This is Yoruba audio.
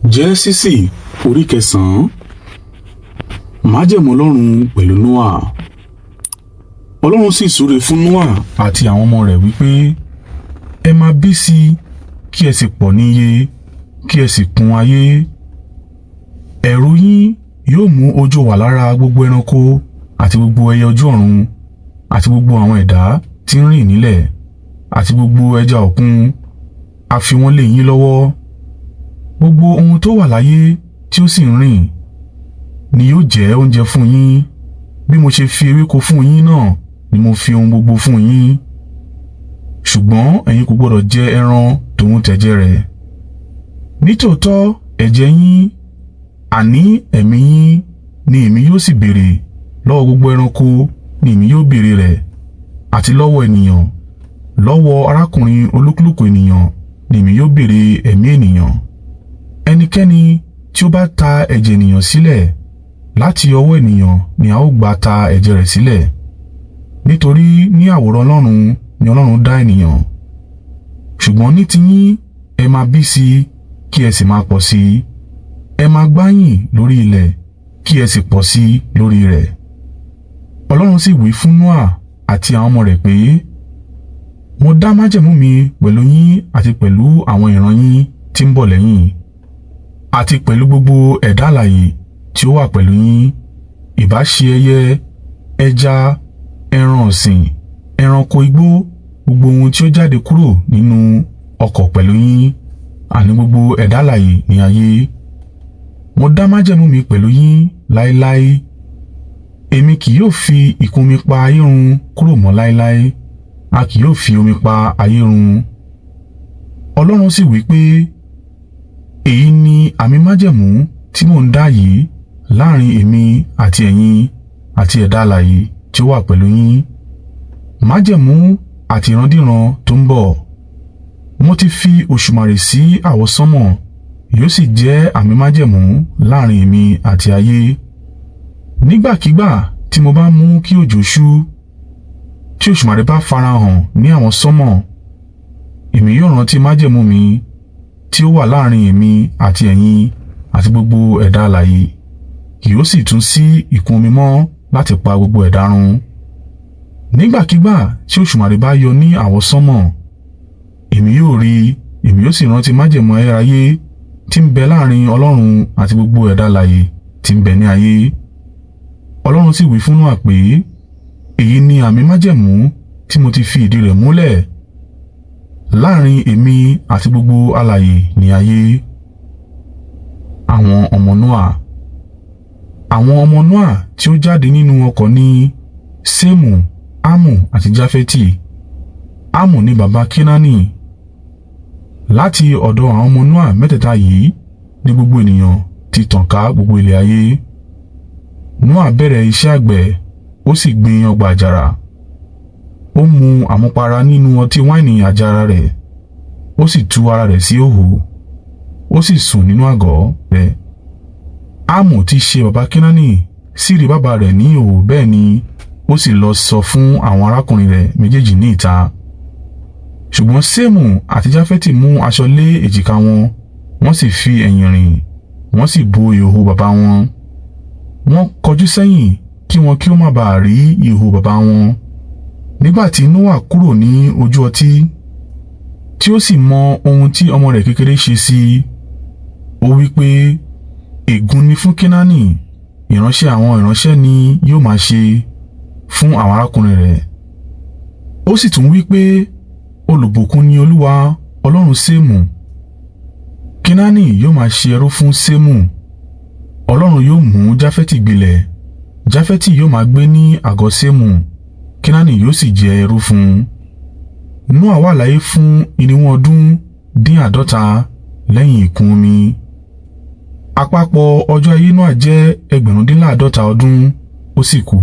Jẹ́ẹ́sísì orí kẹsàn-án. Májẹ̀mú Ọlọ́run pẹ̀lú Nóà. Ọlọ́run sì súre fún Nóà àti àwọn ọmọ rẹ̀ wípé, ẹ máa bí sí i, kí ẹ sì pọ̀ níye, kí ẹ sì kún ayé. Ẹ̀rù yín yóò mú òjò wà lára gbogbo ẹranko àti gbogbo ẹyẹ ojú ọ̀run àti gbogbo àwọn ẹ̀dá tí ń rìn nílẹ̀ àti gbogbo ẹja òkun, a fi wọ́n lé yín lọ́wọ́. Gbogbo ohun tó wà láyé tí ó sì ń rìn ni yóò jẹ́ oúnjẹ fún yín. Bí mo ṣe fi ewéko fún yín náà ni mo fi ohun gbogbo fún yín. Ṣùgbọ́n ẹ̀yin kò gbọdọ̀ jẹ ẹran tòun tẹ̀jẹ̀ rẹ̀. Nítòótọ́ ẹ̀jẹ̀ yín, àní ẹ̀mí yín ni èmi yóò sì béèrè. Lọ́wọ́ gbogbo ẹranko ni èmi yóò béèrè rẹ̀, àti lọ́wọ́ ènìyàn. Lọ́wọ́ arákùnrin olúkúlùkù ènìyàn ni èmi yóò béèrè ẹ̀mí ènìyàn. Ẹnikẹ́ni tí ó bá ta ẹ̀jẹ̀ ènìyàn sílẹ̀, láti ọwọ́ ènìyàn ni a ó gbà ta ẹ̀jẹ̀ rẹ̀ sílẹ̀. Nítorí ní àwòrán Ọlọ́run ni Ọlọ́run dá ènìyàn. Ṣùgbọ́n ní tiyín ẹ máa bí sí i, kí ẹ sì máa pọ̀ sí i. Ẹ máa gbáyìn lórí ilẹ̀, kí ẹ sì pọ̀ sí i lórí rẹ̀. Ọlọ́run sì wí fún Nóà àti àwọn ọmọ rẹ̀ pé, mo dá májẹ̀mú mi pẹ̀lú yín àti pẹ̀lú àwọn ìran yín tí ń bọ̀ lẹ́yìn, àti pẹ̀lú gbogbo ẹ̀dá alààyè tí ó wà pẹ̀lú yín, ìbá ṣe ẹyẹ, ẹja, ẹran ọ̀sìn, ẹranko igbó, gbogbo ohun tí ó jáde kúrò nínú ọkọ̀ pẹ̀lú yín, àní gbogbo ẹ̀dá alààyè ní ayé. Mo dá májẹ̀mú mi pẹ̀lú yín láéláé. Èmi kì yóò fi ìkún omi pa ayé run kúrò mọ́ láéláé. A kì yóò fi omi pa ayé run. Ọlọ́run sì wí pé, èyí ni àmì májẹ̀mú tí mò ń dá yìí láàrin èmi àti ẹ̀yin àti ẹ̀dá alààyè tí ó wà pẹ̀lú yín, májẹ̀mú àti ìrandíran tó ń bọ̀. Mo ti fi òṣùmàrè sí àwọsánmọ̀, yóò sì jẹ́ àmì májẹ̀mú láàrin èmi àti ayé. Nígbàkígbà tí mo bá mú kí òjò ṣú, tí òṣùmàrè bá farahàn ní àwọn sánmọ̀, èmi yóò rántí májẹ̀mú mi tí ó wà láàrin èmi àti ẹ̀yin àti gbogbo ẹ̀dá alààyè, kì yóò sì tún sí ìkún omi mọ́ láti pa gbogbo ẹ̀dá run. Nígbàkígbà tí òṣùmàrè bá yọ ní àwọsánmọ̀, èmi yóò rí, èmi yóò sì rántí májẹ̀mú ayérayé tí ń bẹ láàrin Ọlọ́run àti gbogbo ẹ̀dá alààyè tí ń bẹ ní ayé. Ọlọ́run sì wí fún Nóà pé, èyí ni àmì májẹ̀mú tí mo ti fi ìdí rẹ̀ múlẹ̀ láàrin èmi àti gbogbo alààyè ní ayé. Àwọn ọmọ Nóà. Àwọn ọmọ Nóà tí ó jáde nínú ọkọ̀ ní Sémù, Ámù àti Jáfẹ́tì. Ámù ni baba Kénáánì. Láti ọ̀dọ̀ àwọn ọmọ Nóà mẹ́tẹ̀ẹ̀ta yìí ni gbogbo ènìyàn ti tàn ká gbogbo ilẹ̀ ayé. Nóà bẹ̀rẹ̀ iṣẹ́ àgbẹ̀, ó sì gbin ọgbà àjàrà. Ó mu àmupara nínú ọtí wáìnì àjàrà rẹ̀, ó sì tú ara rẹ̀ sí ìhòhò, ó sì sùn nínú àgọ́ rẹ̀. Ámù tí í ṣe baba Kénáánì sì rí bàbá rẹ̀ ní ìhòhò, bẹ́ẹ̀ ni ó sì lọ sọ fún àwọn arákùnrin rẹ̀ méjèèjì ní ìta. Ṣùgbọ́n Sémù àti Jáfẹ́tì mú aṣọ lé èjìká wọn, wọ́n sì fi ẹ̀yìn rìn, wọ́n sì bo ìhòhò bàbá wọn. Wọ́n kọjú sẹ́yìn kí wọn kí ó má baà rí ìhòhò bàbá wọn. Nígbà tí Nóà kúrò ní ojú ọtí, tí ó sì mọ ohun tí ọmọ rẹ̀ kékeré ṣe sí i, ó wí pé, ègún ni fún Kénáánì, ìránṣẹ́ àwọn ìránṣẹ́ ni yóò máa ṣe fún àwọn arákùnrin rẹ̀. Ó sì tún wí pé, olùbùkún ni Olúwa Ọlọ́run Sémù. Kénáánì yóò máa ṣe ẹrú fún Sémù. Ọlọ́run yóò mú Jáfẹ́tì gbilẹ̀, Jáfẹ́tì yóò máa gbé ní àgọ́ Sémù, Kénáánì yóò sì jẹ́ ẹrú fún un. Nóà wà láyé fún 450 lẹ́yìn ìkún omi. Àpapọ̀ ọjọ́ ayé Nóà jẹ́ 50 ọdún, ó sì kú.